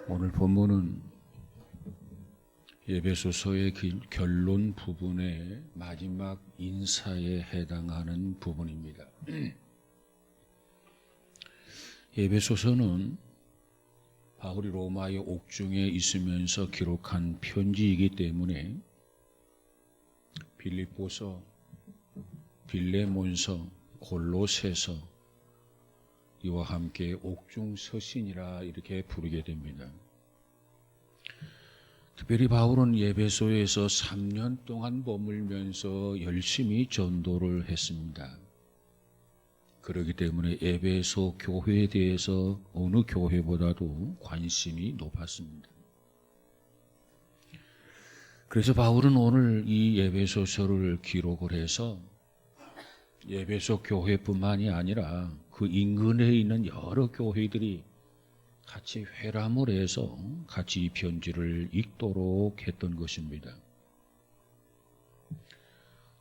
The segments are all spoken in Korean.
오늘 본문은 에베소서의 결론 부분의 마지막 인사에 해당하는 부분입니다. 에베소서는 바울이 로마의 옥중에 있으면서 기록한 편지이기 때문에 빌립보서, 빌레몬서, 골로새서 이와 함께 옥중 서신이라 이렇게 부르게 됩니다. 특별히 바울은 에베소에서 3년 동안 머물면서 열심히 전도를 했습니다. 그렇기 때문에 에베소 교회에 대해서 어느 교회보다도 관심이 높았습니다. 그래서 바울은 오늘 이 에베소서를 기록을 해서 에베소 교회뿐만이 아니라 그 인근에 있는 여러 교회들이 같이 회람을 해서 같이 이 편지를 읽도록 했던 것입니다.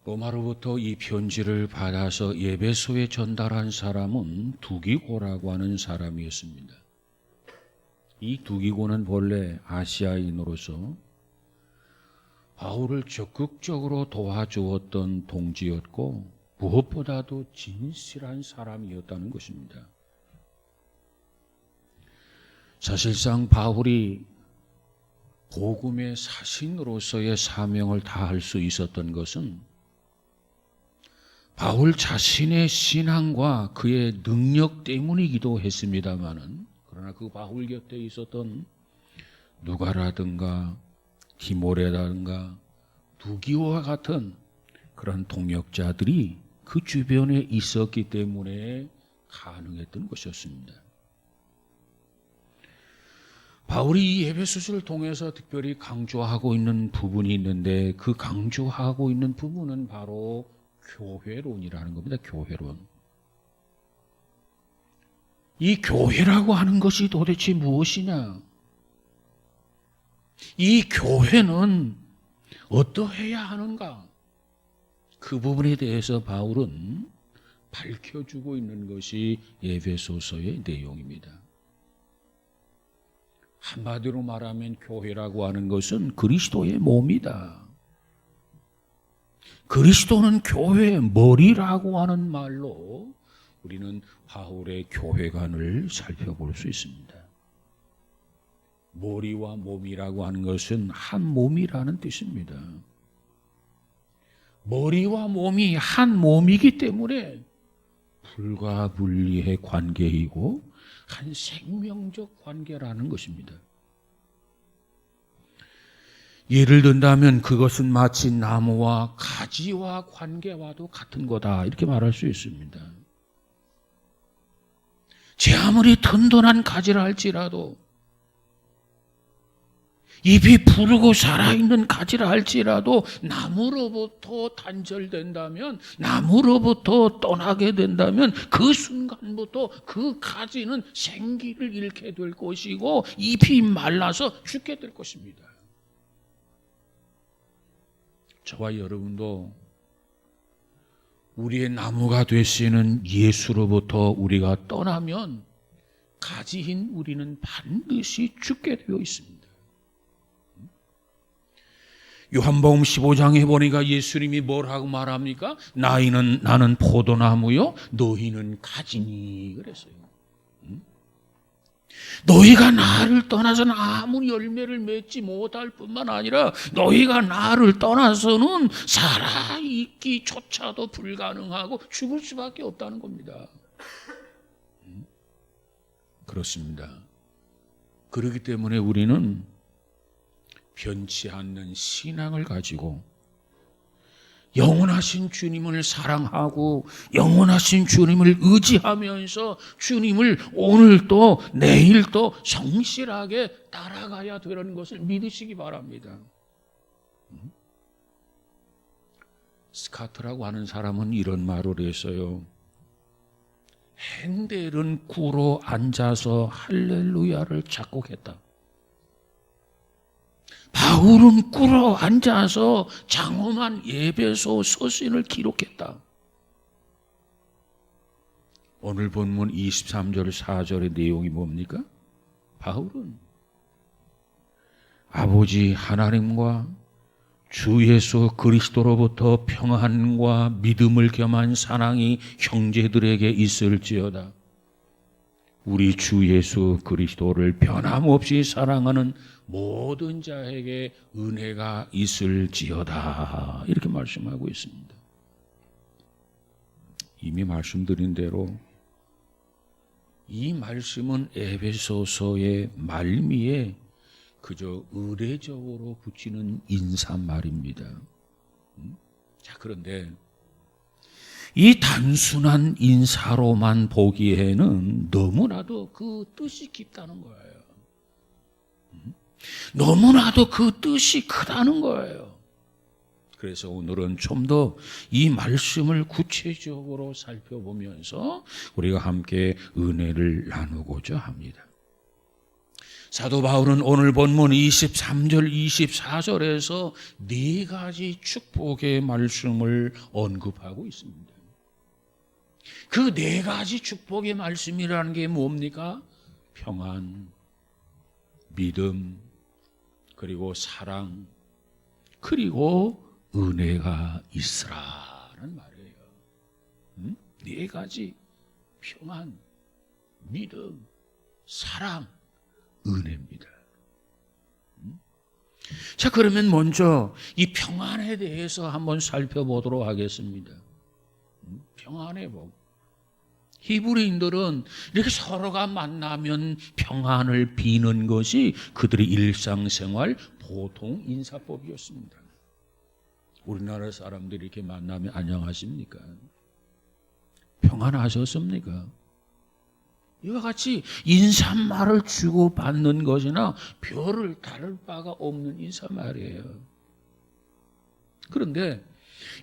로마로부터 이 편지를 받아서 에베소에 전달한 사람은 두기고라고 하는 사람이었습니다. 이 두기고는 본래 아시아인으로서 바울을 적극적으로 도와주었던 동지였고 무엇보다도 진실한 사람이었다는 것입니다. 사실상 바울이 복음의 사신으로서의 사명을 다할 수 있었던 것은 바울 자신의 신앙과 그의 능력 때문이기도 했습니다마는, 그러나 그 바울 곁에 있었던 누가라든가 디모레라든가 두기오와 같은 그런 동역자들이 그 주변에 있었기 때문에 가능했던 것이었습니다. 바울이 이 에베소서를 통해서 특별히 강조하고 있는 부분이 있는데, 그 강조하고 있는 부분은 바로 교회론이라는 겁니다. 교회론. 이 교회라고 하는 것이 도대체 무엇이냐? 이 교회는 어떠해야 하는가? 그 부분에 대해서 바울은 밝혀주고 있는 것이 에베소서의 내용입니다. 한마디로 말하면 교회라고 하는 것은 그리스도의 몸이다. 그리스도는 교회의 머리라고 하는 말로 우리는 바울의 교회관을 살펴볼 수 있습니다. 머리와 몸이라고 하는 것은 한 몸이라는 뜻입니다. 머리와 몸이 한 몸이기 때문에 불가분리의 관계이고 한 생명적 관계라는 것입니다. 예를 든다면 그것은 마치 나무와 가지와 관계와도 같은 거다, 이렇게 말할 수 있습니다. 제 아무리 든든한 가지라 할지라도, 잎이 푸르고 살아있는 가지라 할지라도 나무로부터 단절된다면, 나무로부터 떠나게 된다면 그 순간부터 그 가지는 생기를 잃게 될 것이고 잎이 말라서 죽게 될 것입니다. 저와 여러분도 우리의 나무가 되시는 예수로부터 우리가 떠나면 가지인 우리는 반드시 죽게 되어 있습니다. 요한복음 15장에 보니까 예수님이 뭐라고 말합니까? 나는 포도나무요 너희는 가지니 그랬어요. 너희가 나를 떠나서는 아무 열매를 맺지 못할 뿐만 아니라 너희가 나를 떠나서는 살아있기조차도 불가능하고 죽을 수밖에 없다는 겁니다. 그렇습니다. 그렇기 때문에 우리는 변치 않는 신앙을 가지고 영원하신 주님을 사랑하고 영원하신 주님을 의지하면서 주님을 오늘도 내일도 성실하게 따라가야 되는 것을 믿으시기 바랍니다. 스카트라고 하는 사람은 이런 말을 했어요. 핸델은 꿇어 앉아서 할렐루야를 작곡했다. 바울은 꿇어 앉아서 장엄한 에베소 서신을 기록했다. 오늘 본문 23절 4절의 내용이 뭡니까? 바울은 아버지 하나님과 주 예수 그리스도로부터 평안과 믿음을 겸한 사랑이 형제들에게 있을지어다. 우리 주 예수 그리스도를 변함없이 사랑하는 모든 자에게 은혜가 있을지어다. 이렇게 말씀하고 있습니다. 이미 말씀드린 대로 이 말씀은 에베소서의 말미에 그저 의례적으로 붙이는 인사말입니다. 자, 그런데 이 단순한 인사로만 보기에는 너무나도 그 뜻이 깊다는 거예요. 너무나도 그 뜻이 크다는 거예요. 그래서 오늘은 좀 더 이 말씀을 구체적으로 살펴보면서 우리가 함께 은혜를 나누고자 합니다. 사도 바울은 오늘 본문 23절, 24절에서 네 가지 축복의 말씀을 언급하고 있습니다. 그 네 가지 축복의 말씀이라는 게 뭡니까? 평안, 믿음, 그리고 사랑, 그리고 은혜가 있으라는 말이에요. 네 가지: 평안, 믿음, 사랑, 은혜입니다. 자, 그러면 먼저 이 평안에 대해서 한번 살펴보도록 하겠습니다. 평안의 복. 히브리인들은 이렇게 서로가 만나면 평안을 비는 것이 그들의 일상생활 보통 인사법이었습니다. 우리나라 사람들이 이렇게 만나면 안녕하십니까? 평안하셨습니까? 이와 같이 인사말을 주고받는 것이나 별을 다를 바가 없는 인사말이에요. 그런데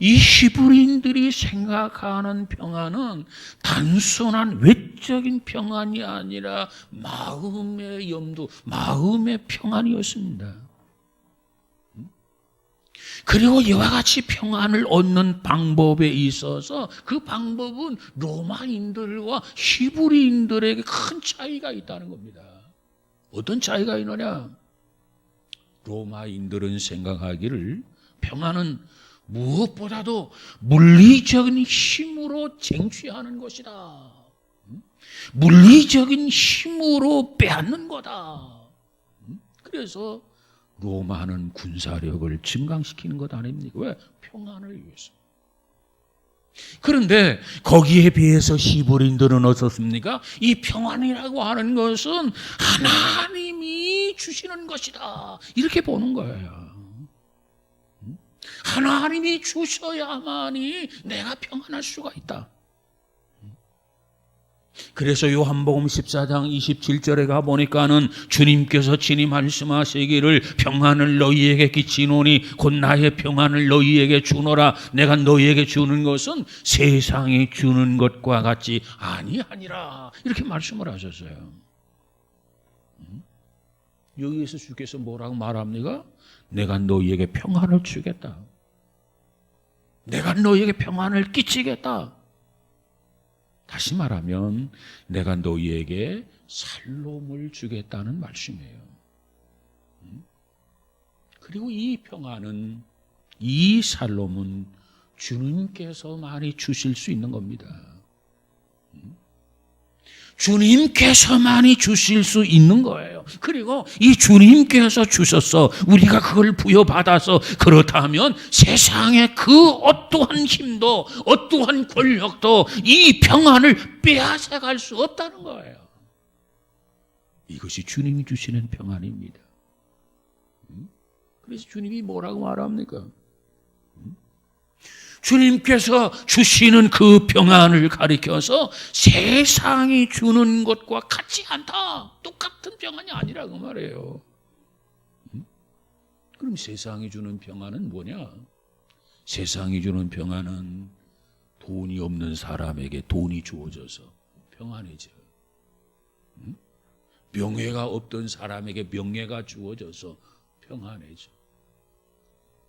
이 히브리인들이 생각하는 평안은 단순한 외적인 평안이 아니라 마음의 염두, 마음의 평안이었습니다. 그리고 이와 같이 평안을 얻는 방법에 있어서 그 방법은 로마인들과 히브리인들에게 큰 차이가 있다는 겁니다. 어떤 차이가 있느냐? 로마인들은 생각하기를 평안은 무엇보다도 물리적인 힘으로 쟁취하는 것이다. 물리적인 힘으로 빼앗는 거다. 그래서 로마는 군사력을 증강시키는 것 아닙니까? 왜? 평안을 위해서. 그런데 거기에 비해서 히브리인들은 어떻습니까? 이 평안이라고 하는 것은 하나님이 주시는 것이다. 이렇게 보는 거예요. 하나님이 주셔야만이 내가 평안할 수가 있다. 그래서 요한복음 14장 27절에 가보니까는 주님께서 친히 말씀하시기를 평안을 너희에게 끼치노니 곧 나의 평안을 너희에게 주노라. 내가 너희에게 주는 것은 세상이 주는 것과 같이 아니하니라. 이렇게 말씀을 하셨어요. 여기에서 주께서 뭐라고 말합니까? 내가 너희에게 평안을 주겠다. 내가 너희에게 평안을 끼치겠다. 다시 말하면 내가 너희에게 살롬을 주겠다는 말씀이에요. 그리고 이 평안은, 이 살롬은 주님께서만이 주실 수 있는 겁니다. 주님께서만이 주실 수 있는 거예요. 그리고 이 주님께서 주셔서 우리가 그걸 부여받아서 그렇다면 세상의 그 어떠한 힘도 어떠한 권력도 이 평안을 빼앗아갈 수 없다는 거예요. 이것이 주님이 주시는 평안입니다. 그래서 주님이 뭐라고 말합니까? 주님께서 주시는 그 평안을 가리켜서 세상이 주는 것과 같지 않다. 똑같은 평안이 아니라고 말해요. 그럼 세상이 주는 평안은 뭐냐? 세상이 주는 평안은 돈이 없는 사람에게 돈이 주어져서 평안해져. 명예가 없던 사람에게 명예가 주어져서 평안해져.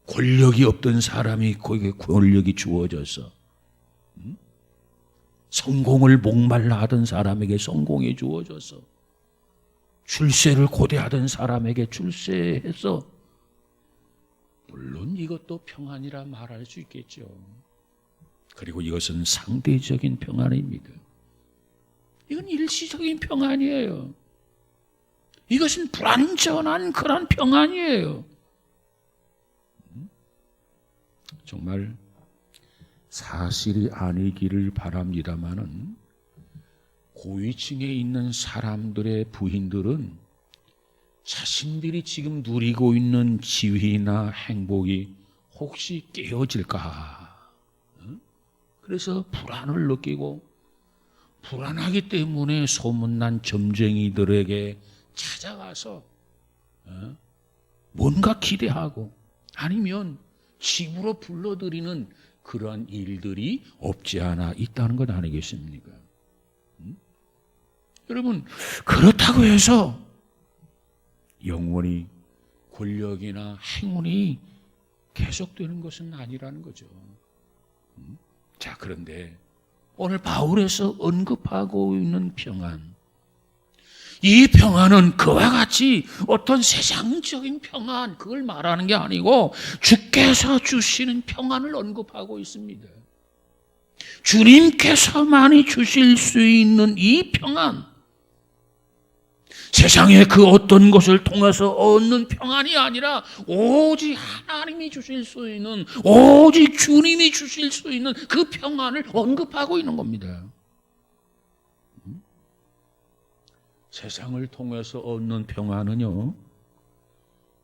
권력이 없던 사람이 거기에 권력이 주어져서, 성공을 목말라 하던 사람에게 성공이 주어져서, 출세를 고대하던 사람에게 출세해서, 물론 이것도 평안이라 말할 수 있겠죠. 그리고 이것은 상대적인 평안입니다. 이건 일시적인 평안이에요. 이것은 불완전한 그런 평안이에요. 정말 사실이 아니기를 바랍니다마는 고위층에 있는 사람들의 부인들은 자신들이 지금 누리고 있는 지위나 행복이 혹시 깨어질까? 그래서 불안을 느끼고, 불안하기 때문에 소문난 점쟁이들에게 찾아가서 뭔가 기대하고, 아니면 집으로 불러들이는 그러한 일들이 없지 않아 있다는 것 아니겠습니까? 여러분, 그렇다고 해서 영원히 권력이나 행운이 계속되는 것은 아니라는 거죠. 자, 그런데 오늘 바울에서 언급하고 있는 평안, 이 평안은 그와 같이 어떤 세상적인 평안, 그걸 말하는 게 아니고 주께서 주시는 평안을 언급하고 있습니다. 주님께서만이 주실 수 있는 이 평안, 세상의 그 어떤 것을 통해서 얻는 평안이 아니라 오직 하나님이 주실 수 있는, 오직 주님이 주실 수 있는 그 평안을 언급하고 있는 겁니다. 세상을 통해서 얻는 평안은요,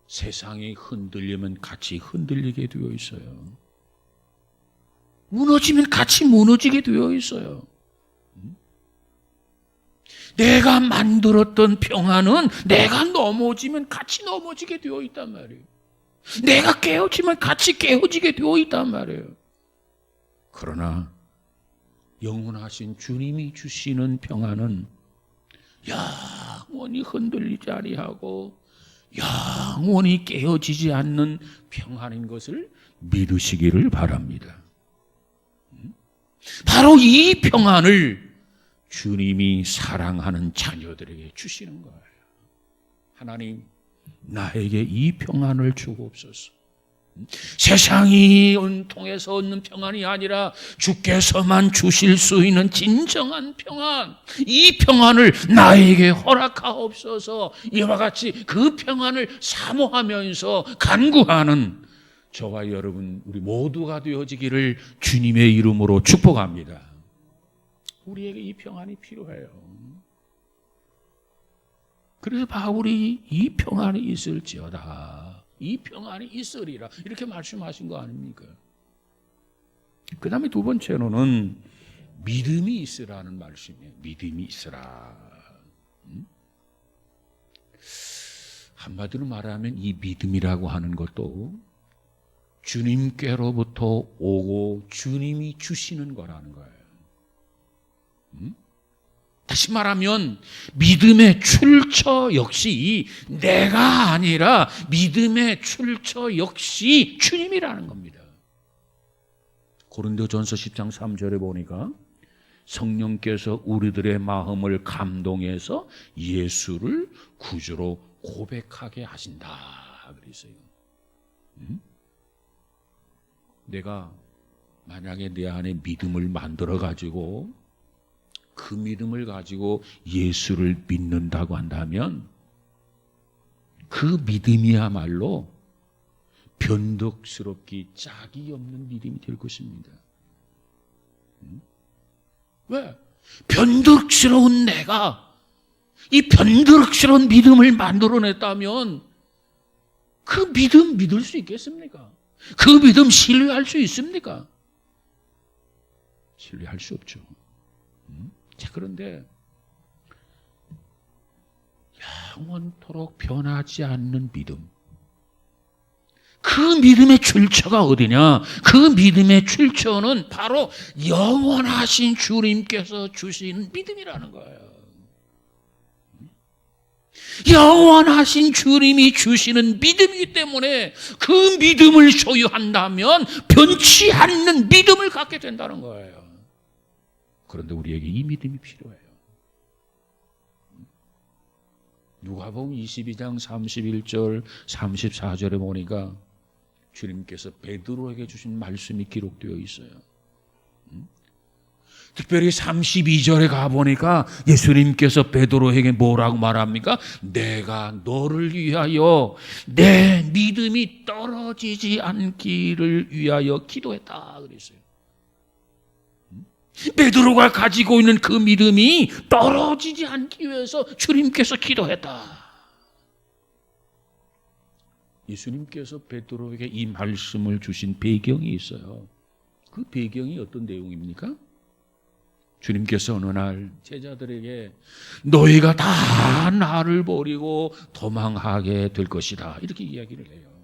세상이 흔들리면 같이 흔들리게 되어 있어요. 무너지면 같이 무너지게 되어 있어요. 내가 만들었던 평안은 내가 넘어지면 같이 넘어지게 되어 있단 말이에요. 내가 깨어지면 같이 깨어지게 되어 있단 말이에요. 그러나 영원하신 주님이 주시는 평안은 영원히 흔들리지 아니하고 영원히 깨어지지 않는 평안인 것을 믿으시기를 바랍니다. 바로 이 평안을 주님이 사랑하는 자녀들에게 주시는 거예요. 하나님, 나에게 이 평안을 주옵소서. 세상이 통해서 얻는 평안이 아니라 주께서만 주실 수 있는 진정한 평안, 이 평안을 나에게 허락하옵소서. 이와 같이 그 평안을 사모하면서 간구하는 저와 여러분, 우리 모두가 되어지기를 주님의 이름으로 축복합니다. 우리에게 이 평안이 필요해요. 그래서 바울이 이 평안이 있을지어다, 이 평안이 있으리라, 이렇게 말씀하신 거 아닙니까? 그 다음에 두 번째로는 믿음이 있으라는 말씀이에요. 믿음이 있으라. 한마디로 말하면 이 믿음이라고 하는 것도 주님께로부터 오고 주님이 주시는 거라는 거예요. 다시 말하면 믿음의 출처 역시 내가 아니라 믿음의 출처 역시 주님이라는 겁니다. 고린도전서 10장 3절에 보니까 성령께서 우리들의 마음을 감동해서 예수를 구주로 고백하게 하신다 그랬어요. 내가 만약에 내 안에 믿음을 만들어 가지고 그 믿음을 가지고 예수를 믿는다고 한다면 그 믿음이야말로 변덕스럽기 짝이 없는 믿음이 될 것입니다. 왜? 변덕스러운 내가 이 변덕스러운 믿음을 만들어냈다면 그 믿음 믿을 수 있겠습니까? 그 믿음 신뢰할 수 있습니까? 신뢰할 수 없죠. 자, 그런데 영원토록 변하지 않는 믿음, 그 믿음의 출처가 어디냐? 그 믿음의 출처는 바로 영원하신 주님께서 주신 믿음이라는 거예요. 영원하신 주님이 주시는 믿음이기 때문에 그 믿음을 소유한다면 변치 않는 믿음을 갖게 된다는 거예요. 그런데 우리에게 이 믿음이 필요해요. 누가복음 22장 31절 34절에 보니까 주님께서 베드로에게 주신 말씀이 기록되어 있어요. 특별히 32절에 가보니까 예수님께서 베드로에게 뭐라고 말합니까? 내가 너를 위하여 내 믿음이 떨어지지 않기를 위하여 기도했다 그랬어요. 베드로가 가지고 있는 그 믿음이 떨어지지 않기 위해서 주님께서 기도했다. 예수님께서 베드로에게 이 말씀을 주신 배경이 있어요. 그 배경이 어떤 내용입니까? 주님께서 어느 날 제자들에게 너희가 다 나를 버리고 도망하게 될 것이다 이렇게 이야기를 해요.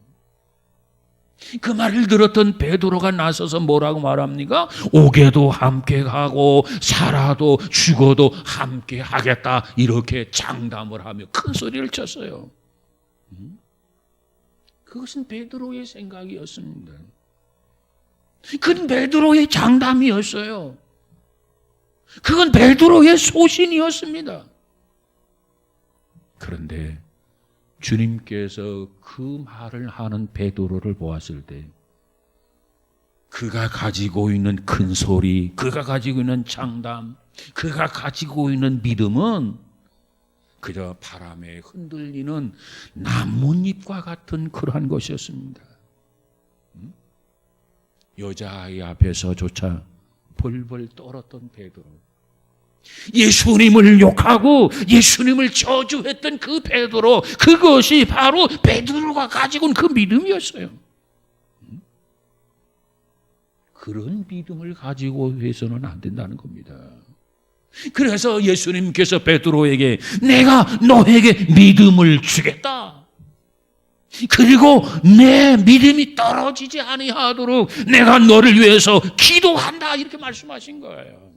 그 말을 들었던 베드로가 나서서 뭐라고 말합니까? 오게도 함께 가고 살아도 죽어도 함께 하겠다 이렇게 장담을 하며 큰 소리를 쳤어요. 그것은 베드로의 생각이었습니다. 그건 베드로의 장담이었어요. 그건 베드로의 소신이었습니다. 그런데 주님께서 그 말을 하는 베드로를 보았을 때 그가 가지고 있는 큰 소리, 그가 가지고 있는 장담, 그가 가지고 있는 믿음은 그저 바람에 흔들리는 나뭇잎과 같은 그러한 것이었습니다. 여자아이 앞에서조차 벌벌 떨었던 베드로, 예수님을 욕하고 예수님을 저주했던 그 베드로, 그것이 바로 베드로가 가지고 있는 그 믿음이었어요. 그런 믿음을 가지고 해서는 안 된다는 겁니다. 그래서 예수님께서 베드로에게 내가 너에게 믿음을 주겠다. 그리고 내 믿음이 떨어지지 아니하도록 내가 너를 위해서 기도한다 이렇게 말씀하신 거예요.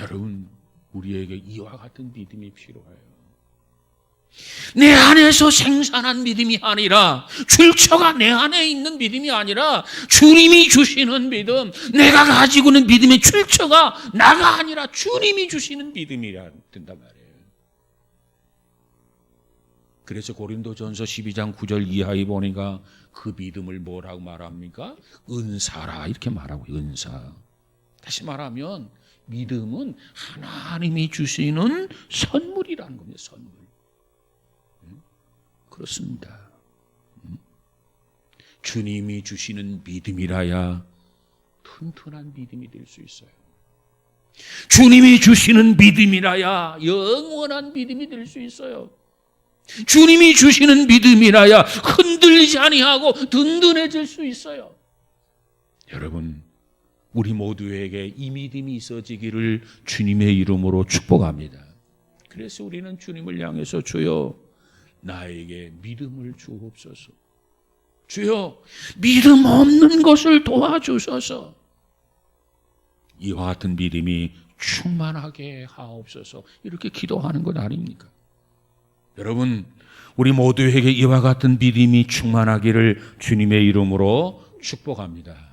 여러분, 우리에게 이와 같은 믿음이 필요해요. 내 안에서 생산한 믿음이 아니라, 출처가 내 안에 있는 믿음이 아니라 주님이 주시는 믿음, 내가 가지고 있는 믿음의 출처가 나가 아니라 주님이 주시는 믿음이라 된단 말이에요. 그래서 고린도전서 12장 9절 이하에 보니까 그 믿음을 뭐라고 말합니까? 은사라 이렇게 말하고, 은사. 다시 말하면 믿음은 하나님이 주시는 선물이라는 겁니다. 선물. 그렇습니다. 주님이 주시는 믿음이라야 튼튼한 믿음이 될 수 있어요. 주님이 주시는 믿음이라야 영원한 믿음이 될 수 있어요. 주님이 주시는 믿음이라야 흔들리지 아니하고 든든해질 수 있어요. 여러분, 우리 모두에게 이 믿음이 있어지기를 주님의 이름으로 축복합니다. 그래서 우리는 주님을 향해서 주여 나에게 믿음을 주옵소서, 주여 믿음 없는 것을 도와주소서, 이와 같은 믿음이 충만하게 하옵소서, 이렇게 기도하는 것 아닙니까? 여러분, 우리 모두에게 이와 같은 믿음이 충만하기를 주님의 이름으로 축복합니다.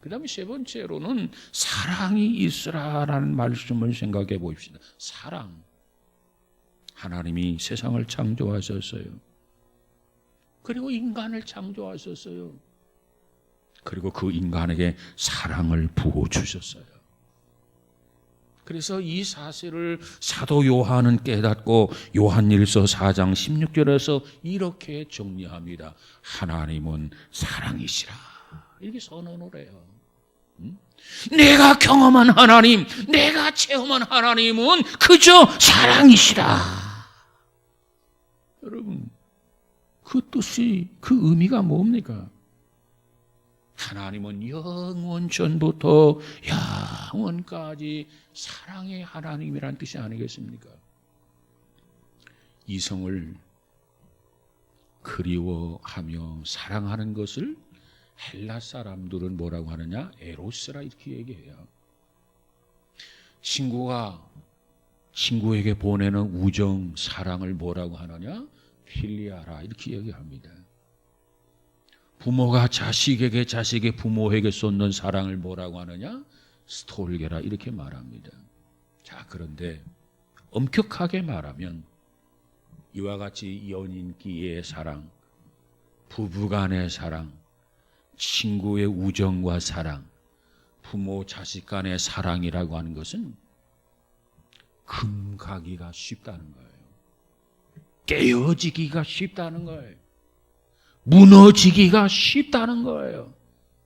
그 다음에 세 번째로는 사랑이 있으라라는 말씀을 생각해 봅시다. 사랑. 하나님이 세상을 창조하셨어요. 그리고 인간을 창조하셨어요. 그리고 그 인간에게 사랑을 부어주셨어요. 그래서 이 사실을 사도 요한은 깨닫고 요한일서 4장 16절에서 이렇게 정리합니다. 하나님은 사랑이시라. 이렇게 선언을 해요. 내가 경험한 하나님, 내가 체험한 하나님은 그저 사랑이시라. 여러분, 그 뜻이, 그 의미가 뭡니까? 하나님은 영원 전부터 영원까지 사랑의 하나님이란 뜻이 아니겠습니까? 이성을 그리워하며 사랑하는 것을 헬라 사람들은 뭐라고 하느냐? 에로스라 이렇게 얘기해요. 친구가 친구에게 보내는 우정, 사랑을 뭐라고 하느냐? 필리아라 이렇게 얘기합니다. 부모가 자식에게, 자식의 부모에게 쏟는 사랑을 뭐라고 하느냐? 스톨게라 이렇게 말합니다. 자, 그런데 엄격하게 말하면 이와 같이 연인끼리의 사랑, 부부간의 사랑, 친구의 우정과 사랑, 부모 자식 간의 사랑이라고 하는 것은 금가기가 쉽다는 거예요. 깨어지기가 쉽다는 거예요. 무너지기가 쉽다는 거예요.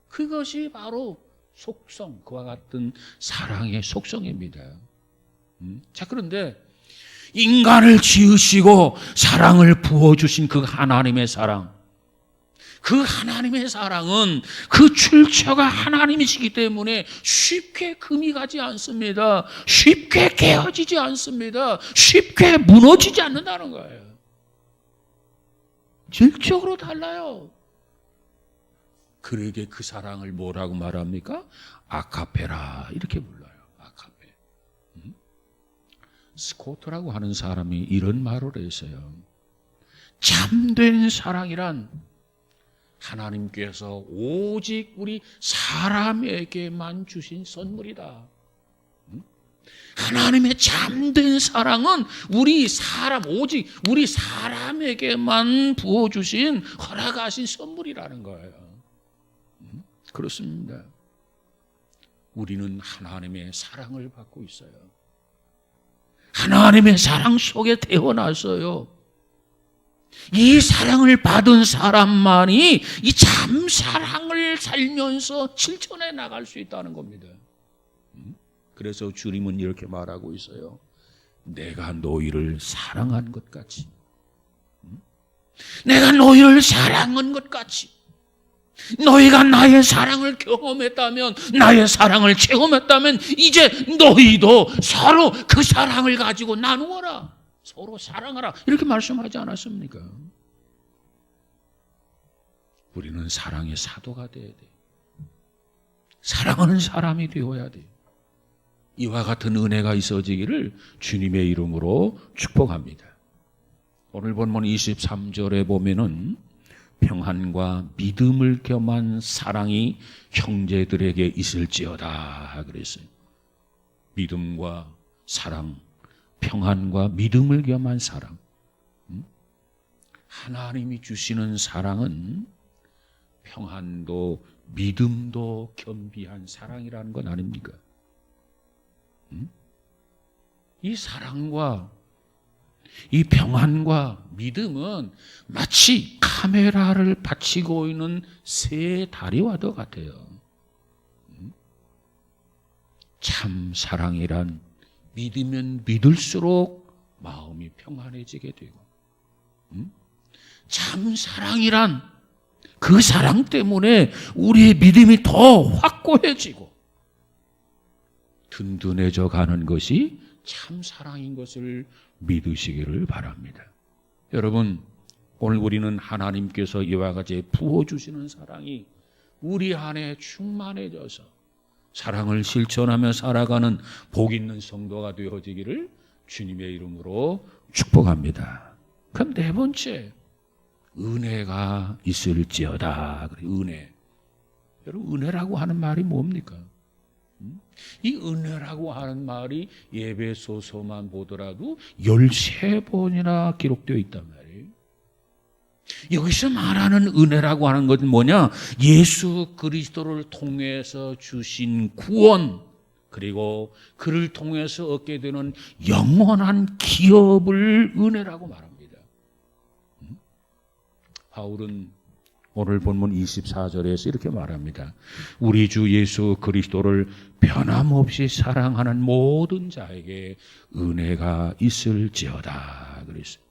그것이 바로 속성, 그와 같은 사랑의 속성입니다. 자, 그런데 인간을 지으시고 사랑을 부어주신 그 하나님의 사랑, 그 하나님의 사랑은 그 출처가 하나님이시기 때문에 쉽게 금이 가지 않습니다. 쉽게 깨어지지 않습니다. 쉽게 무너지지 않는다는 거예요. 질적으로 달라요. 그러게 그 사랑을 뭐라고 말합니까? 아카페라 이렇게 불러요. 아카페. 스코트라고 하는 사람이 이런 말을 했어요. 참된 사랑이란 하나님께서 오직 우리 사람에게만 주신 선물이다. 하나님의 참된 사랑은 오직 우리 사람에게만 부어주신, 허락하신 선물이라는 거예요. 그렇습니다. 우리는 하나님의 사랑을 받고 있어요. 하나님의 사랑 속에 태어났어요. 이 사랑을 받은 사람만이 이 참 사랑을 살면서 실천해 나갈 수 있다는 겁니다. 그래서 주님은 이렇게 말하고 있어요. 내가 너희를 사랑한 것 같이, 내가 너희를 사랑한 것 같이, 너희가 나의 사랑을 경험했다면, 나의 사랑을 체험했다면 이제 너희도 서로 그 사랑을 가지고 나누어라, 서로 사랑하라, 이렇게 말씀하지 않았습니까? 우리는 사랑의 사도가 되어야 돼. 사랑하는 사람이 되어야 돼. 이와 같은 은혜가 있어지기를 주님의 이름으로 축복합니다. 오늘 본문 23절에 보면은 평안과 믿음을 겸한 사랑이 형제들에게 있을지어다 그랬어요. 믿음과 사랑, 평안과 믿음을 겸한 사랑. 하나님이 주시는 사랑은 평안도 믿음도 겸비한 사랑이라는 건 아닙니까? 이 사랑과 이 평안과 믿음은 마치 카메라를 받치고 있는 새 다리와도 같아요. 참 사랑이란 믿으면 믿을수록 마음이 평안해지게 되고, 참 사랑이란 그 사랑 때문에 우리의 믿음이 더 확고해지고 든든해져 가는 것이 참 사랑인 것을 믿으시기를 바랍니다. 여러분, 오늘 우리는 하나님께서 이와 같이 부어주시는 사랑이 우리 안에 충만해져서 사랑을 실천하며 살아가는 복 있는 성도가 되어지기를 주님의 이름으로 축복합니다. 그럼 네 번째, 은혜가 있을지어다. 은혜. 여러분, 은혜라고 하는 말이 뭡니까? 이 은혜라고 하는 말이 에베소서만 보더라도 13번이나 기록되어 있단 말이에요. 여기서 말하는 은혜라고 하는 것은 뭐냐? 예수 그리스도를 통해서 주신 구원, 그리고 그를 통해서 얻게 되는 영원한 기업을 은혜라고 말합니다. 바울은 오늘 본문 24절에서 이렇게 말합니다. 우리 주 예수 그리스도를 변함없이 사랑하는 모든 자에게 은혜가 있을지어다 그랬어요.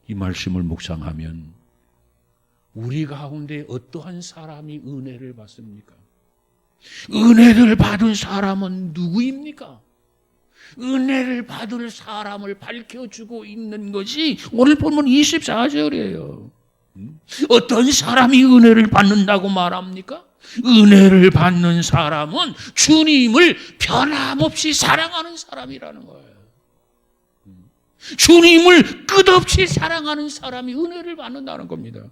이 말씀을 묵상하면 우리 가운데 어떠한 사람이 은혜를 받습니까? 은혜를 받은 사람은 누구입니까? 은혜를 받을 사람을 밝혀주고 있는 것이 오늘 본문 24절이에요. 어떤 사람이 은혜를 받는다고 말합니까? 은혜를 받는 사람은 주님을 변함없이 사랑하는 사람이라는 거예요. 주님을 끝없이 사랑하는 사람이 은혜를 받는다는 겁니다.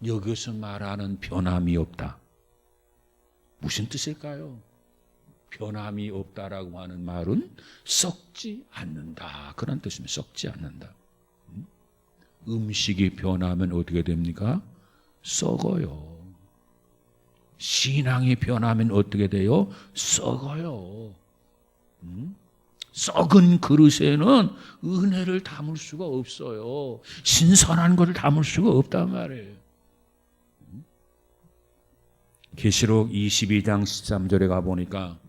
여기서 말하는 변함이 없다. 무슨 뜻일까요? 변함이 없다라고 하는 말은 썩지 않는다, 그런 뜻입니다. 썩지 않는다. 음식이 변하면 어떻게 됩니까? 썩어요. 신앙이 변하면 어떻게 돼요? 썩어요. 썩은 그릇에는 은혜를 담을 수가 없어요. 신선한 것을 담을 수가 없단 말이에요. 계시록 22장 13절에 가보니까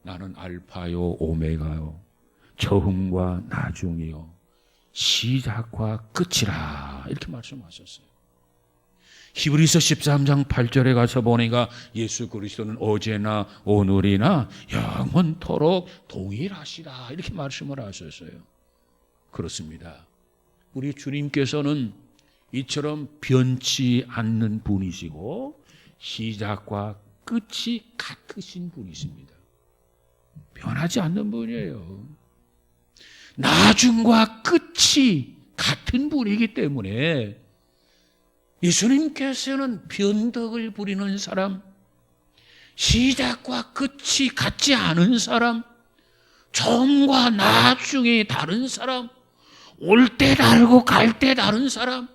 나는 알파요 오메가요 처음과 나중이요 시작과 끝이라, 이렇게 말씀하셨어요. 히브리서 13장 8절에 가서 보니까 예수 그리스도는 어제나 오늘이나 영원토록 동일하시다, 이렇게 말씀을 하셨어요. 그렇습니다. 우리 주님께서는 이처럼 변치 않는 분이시고 시작과 끝이 같으신 분이십니다. 변하지 않는 분이에요. 나중과 끝이 같은 분이기 때문에 예수님께서는 변덕을 부리는 사람, 시작과 끝이 같지 않은 사람, 처음과 나중이 다른 사람, 올 때 다르고 갈 때 다른 사람,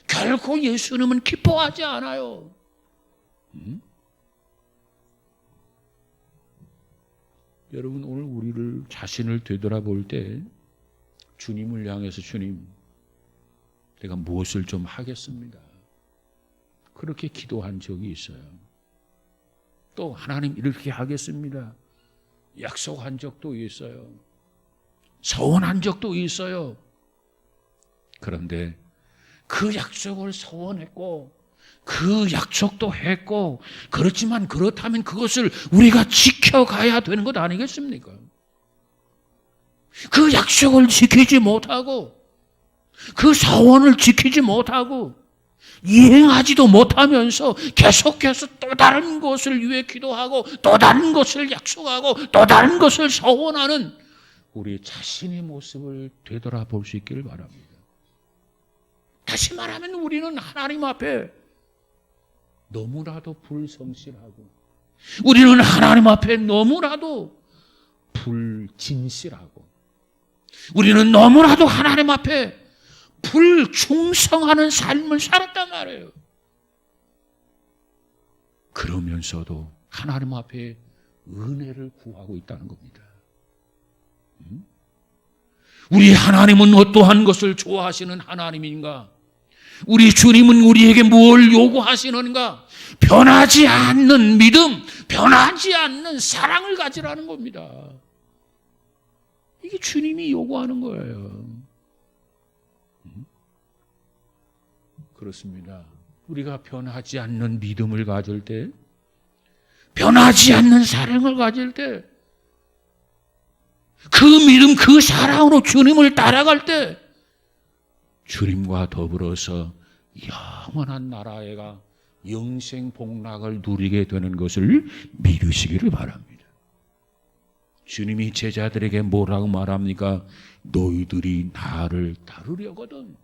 결코 예수님은 기뻐하지 않아요. 여러분, 오늘 우리를 자신을 되돌아볼 때 주님을 향해서 주님, 내가 무엇을 좀 하겠습니다, 그렇게 기도한 적이 있어요. 또 하나님 이렇게 하겠습니다, 약속한 적도 있어요. 서원한 적도 있어요. 그런데 그 약속을 서원했고 그 약속도 했고, 그렇지만 그렇다면 그것을 우리가 지켜가야 되는 것 아니겠습니까? 그 약속을 지키지 못하고 그 서원을 지키지 못하고 이행하지도 못하면서 계속해서 또 다른 것을 위해 기도하고 또 다른 것을 약속하고 또 다른 것을 서원하는 우리 자신의 모습을 되돌아볼 수 있기를 바랍니다. 다시 말하면 우리는 하나님 앞에 너무나도 불성실하고, 우리는 하나님 앞에 너무나도 불진실하고, 우리는 너무나도 하나님 앞에 불충성하는 삶을 살았단 말이에요. 그러면서도 하나님 앞에 은혜를 구하고 있다는 겁니다. 우리 하나님은 어떠한 것을 좋아하시는 하나님인가? 우리 주님은 우리에게 뭘 요구하시는가? 변하지 않는 믿음, 변하지 않는 사랑을 가지라는 겁니다. 이게 주님이 요구하는 거예요. 그렇습니다. 우리가 변하지 않는 믿음을 가질 때, 변하지 않는 사랑을 가질 때, 그 믿음, 그 사랑으로 주님을 따라갈 때 주님과 더불어서 영원한 나라에가 영생 복락을 누리게 되는 것을 믿으시기를 바랍니다. 주님이 제자들에게 뭐라고 말합니까? 너희들이 나를 따르려거든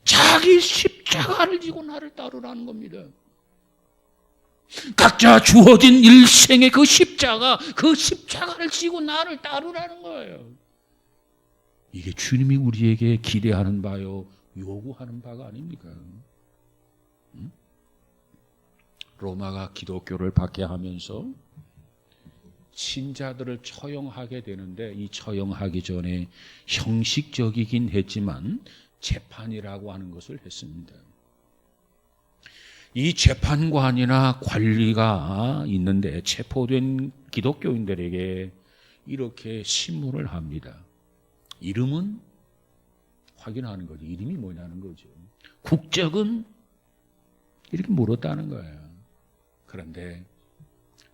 자기 십자가를 지고 나를 따르라는 겁니다. 각자 주어진 일생의 그 십자가를 지고 나를 따르라는 거예요. 이게 주님이 우리에게 기대하는 바요, 요구하는 바가 아닙니까? 로마가 기독교를 박해하면서 신자들을 처형하게 되는데, 이 처형하기 전에 형식적이긴 했지만 재판이라고 하는 것을 했습니다. 이 재판관이나 관리가 있는데 체포된 기독교인들에게 이렇게 신문을 합니다. 이름은 확인하는 거죠. 이름이 뭐냐는 거죠. 국적은 이렇게 물었다는 거예요. 그런데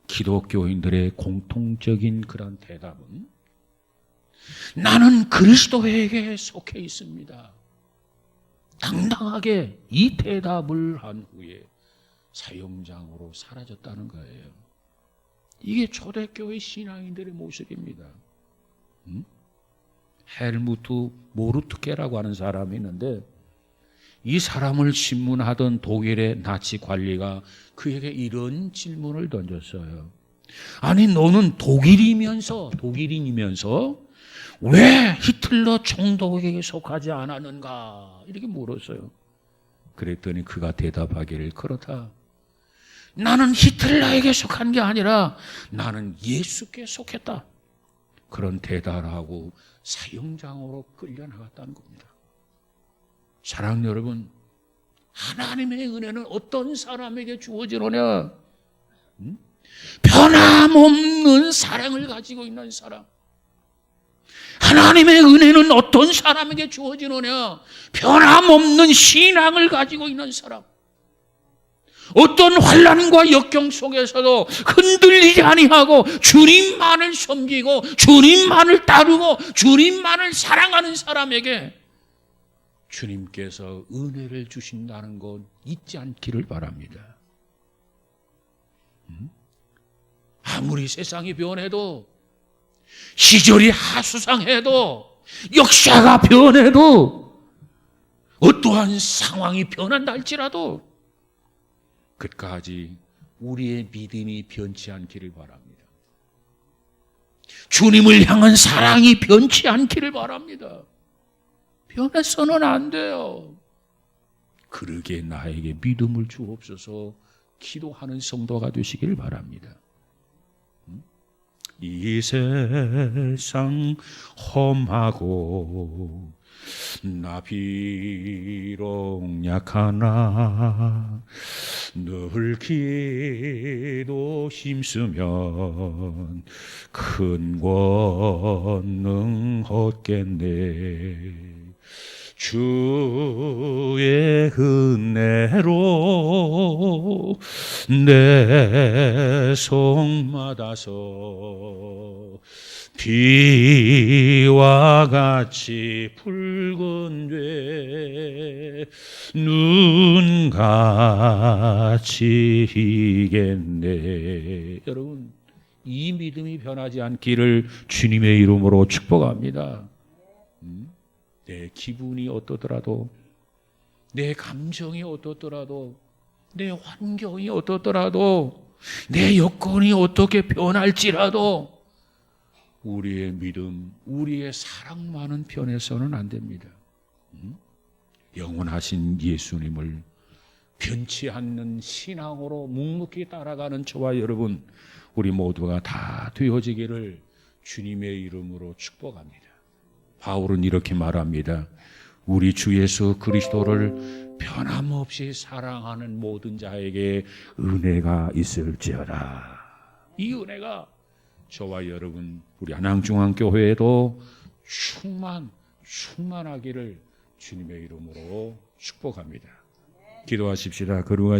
기독교인들의 공통적인 그런 대답은 나는 그리스도에게 속해 있습니다. 당당하게 이 대답을 한 후에 사형장으로 사라졌다는 거예요. 이게 초대교회 신앙인들의 모습입니다. 헬무트 모르트케라고 하는 사람이 있는데, 이 사람을 신문하던 독일의 나치 관리가 그에게 이런 질문을 던졌어요. 아니 너는 독일인이면서 왜 히틀러 총독에게 속하지 않았는가? 이렇게 물었어요. 그랬더니 그가 대답하기를 그렇다. 나는 히틀러에게 속한 게 아니라 나는 예수께 속했다. 그런 대답을 하고 사형장으로 끌려나갔다는 겁니다. 사랑하는 여러분, 하나님의 은혜는 어떤 사람에게 주어지느냐? 변함없는 사랑을 가지고 있는 사람. 하나님의 은혜는 어떤 사람에게 주어지느냐? 변함없는 신앙을 가지고 있는 사람. 어떤 환난과 역경 속에서도 흔들리지 아니하고 주님만을 섬기고 주님만을 따르고 주님만을 사랑하는 사람에게 주님께서 은혜를 주신다는 것 잊지 않기를 바랍니다. 아무리 세상이 변해도, 시절이 하수상해도, 역사가 변해도, 어떠한 상황이 변한다 할지라도 끝까지 우리의 믿음이 변치 않기를 바랍니다. 주님을 향한 사랑이 변치 않기를 바랍니다. 변해서는 안 돼요. 그러게 나에게 믿음을 주옵소서 기도하는 성도가 되시길 바랍니다. 이 세상 험하고 나 비록 약하나 늘 기도 힘쓰면 큰 권능 얻겠네. 주의 은혜로 내 속마다서 비와 같이 붉은 죄 눈같이 희겠네. 여러분, 이 믿음이 변하지 않기를 주님의 이름으로 축복합니다. 내 기분이 어떠더라도, 내 감정이 어떻더라도, 내 환경이 어떻더라도, 내 여건이 어떻게 변할지라도 우리의 믿음, 우리의 사랑만은 변해서는 안 됩니다. 영원하신 예수님을 변치 않는 신앙으로 묵묵히 따라가는 저와 여러분, 우리 모두가 다 되어지기를 주님의 이름으로 축복합니다. 바울은 이렇게 말합니다. 우리 주 예수 그리스도를 변함없이 사랑하는 모든 자에게 은혜가 있을지어다. 이 은혜가 저와 여러분, 우리 한양중앙교회에도 충만하기를 주님의 이름으로 축복합니다. 기도하십시다. 거룩하신